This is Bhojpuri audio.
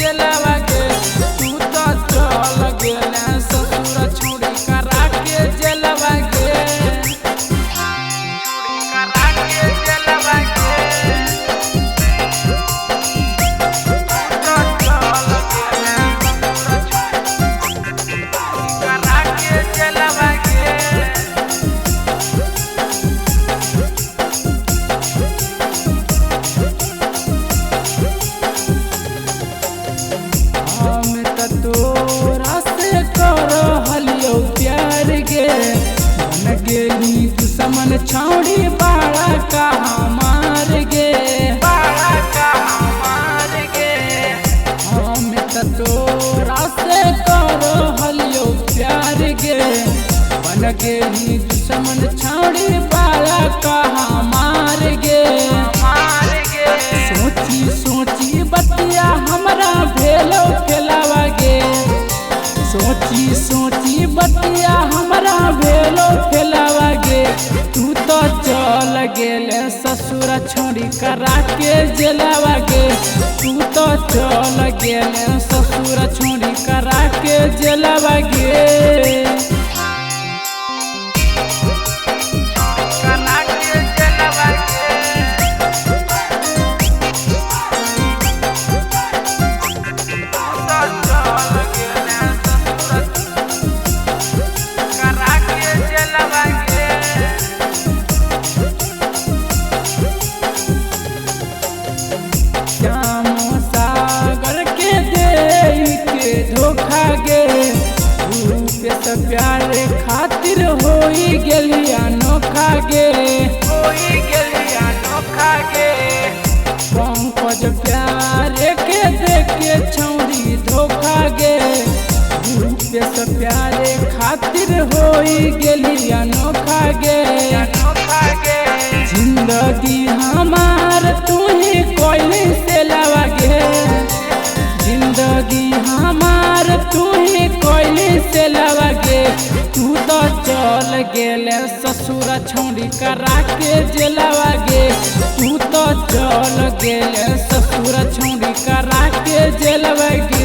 जेलवा गे तू तो चल गेले ससुर छोड़ी करा के जेलवा गे करा के जेलवा गे तू तो चल गेले ससुर छोड़ी करा के जेलवा गे तोरा से करहलियो प्यार गे बन गेली दुश्मन छौड़ी बाड़ा का हमार गे बाड़ा का हमार गे हम तोरा से करहलियो प्यार गे बन गेली दुश्मन छौड़ी बाड़ा का हमार गे सोची सोची बतिया हमरा भेलो खेलावा गे सोची सोची बतिया हमरा भेलो खेलावा गे तू तो चल गेले ससुर छोड़ी करा के जेलवा गे तू तो चल गेले ससुर छोड़ी करा के जेलवा गे धोखा गे रूप प्यार खातिर होई गेली अनोखा गे होई गेली अनोखा गे पंकज प्यार के देखे छौड़ी धोखा गे रूप प्यार खातिर होई गेली अनोखा गे जिंदगी हमार तू ही कोई से लवा गे जिंदगी हमार तू ही कोयली से लवा गे तू तो चल गेले ससुर छोड़ी करा के जेलवा गे तू तो चल गेले ससुर छोड़ी करा के जेलवा गे।